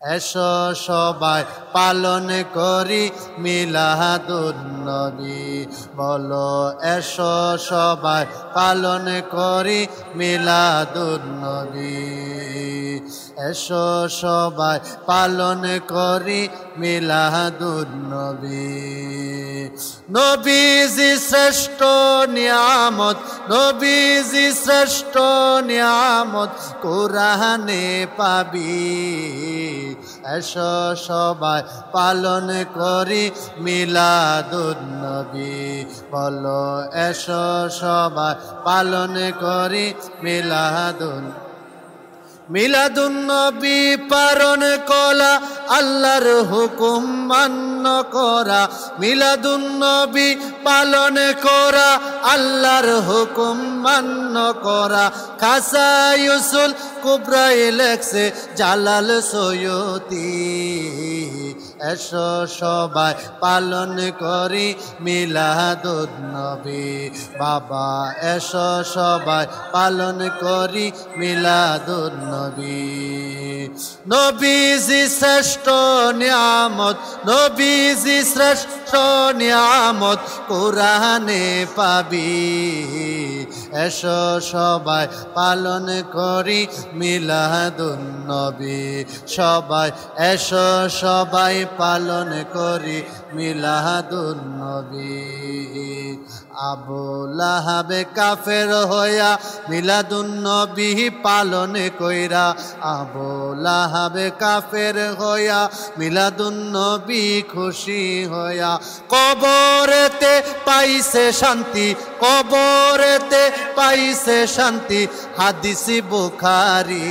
এসো সবাই পালন করি মিলাদুন্নবী। বলো এসো সবাই পালন করি মিলাদুন্নবী। এসো সবাই পালন করি মিলাদুন্নবী। নবীজি শ্রেষ্ঠ নিয়ামত, নবীজি শ্রেষ্ঠ নিয়ামত কোরআনে পাবি। এসো সবাই পালন করি মিলাদুন্নবী। বলো এসো সবাই পালন করি মিলাদুন্নবী পালন করা আল্লাহর হুকুম মান্য করা। মিলাদুন্নবী পালন করা আল্লাহর হুকুম মান্য করা। খাসা ইউসুল কুবরাই লেখছে জালাল সৈয়দী। এসো সবাই পালন করি মিলাদুন্নবী। বাবা এসো সবাই পালন করি মিলাদুন্নবী। নবীজি শ্রেষ্ঠ নিয়ামত, নবীজি শ্রেষ্ঠ নিয়ামত কোরআনে পাবি। এসো সবাই পালন করি মিলাদুন্নবী। সবাই এসো সবাই পালন করি মিলাদুন্নবী। আবু লাহাব কাফের হইয়া মিলাদুন্নবী পালন কইরা। আবু লাহাব কাফের হইয়া মিলাদুন্নবী খুশি হইয়া। কবরেতে পাইছে শান্তি, কবরেতে পাইছে শান্তি হাদিস বুখারী।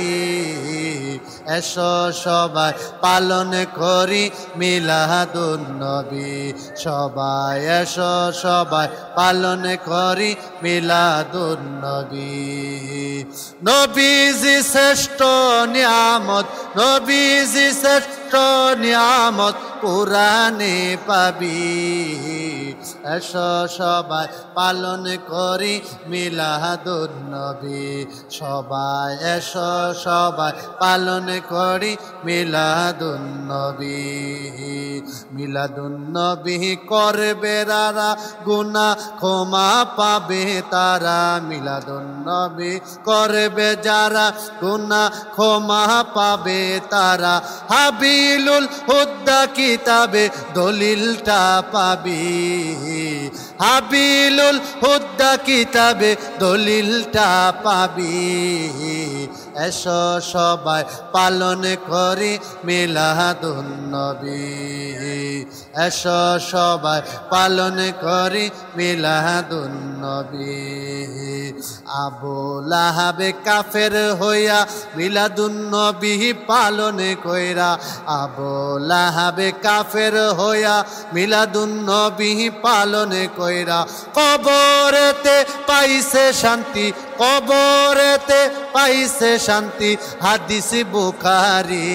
এসো সবাই পালন করি মিলাদুন্নবী। সবাই এসো সবাই পালন করি মিলাদুন্নবী। নবীজি শ্রেষ্ঠ নিয়ামত, নবীজি শ্রেষ্ঠ নিয়ামত কোরআনে পাবি। এসো সবাই পালন করি মিলাদুন্নবী। সবাই এসো সবাই পালন করি মিলাদুন্নবী। মিলাদুন্নবী করবে যারা গুনাহ ক্ষমা পাবে তারা। মিলাদুন্নবী করবে যারা গুনাহ ক্ষমা পাবে তারা। হাবিলুল হুদা কিতাবে দলিলটা পাবি। হাবিলুল হুদা কিতাবে দলিলটা পাবি। এসো সবাই পালন করি মিলাদুন্নবী। এসো সবাই পালন করি মিলাদুন্নবী। আবু লাহাব কাফের হইয়া মিলাদুন্নবী পালন কইরা। আবু লাহাব কাফের হইয়া মিলাদুন্নবী পালন কইরা। কবরেতে পাইছে শান্তি, কবরেতে পাইছে শান্তি হাদিস বুখারী।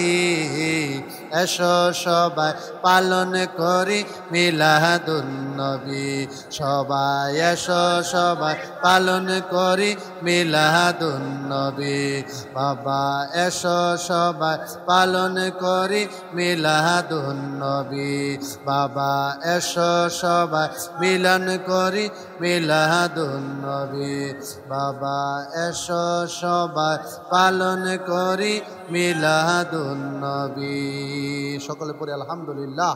এসো সবাই পালন করি মিলাদুন্নবী। সবাই এসো সবাই পালন করি মিলাদুন্নবী। বাবা এসো সবাই পালন করি মিলাদুন্নবী। বাবা এসো সবাই মিলন করি মিলাদুন্নবী। বাবা এসো সবাই পালন করি মিলাদুন্নবী। সকলে পড়ে আলহামদুলিল্লাহ।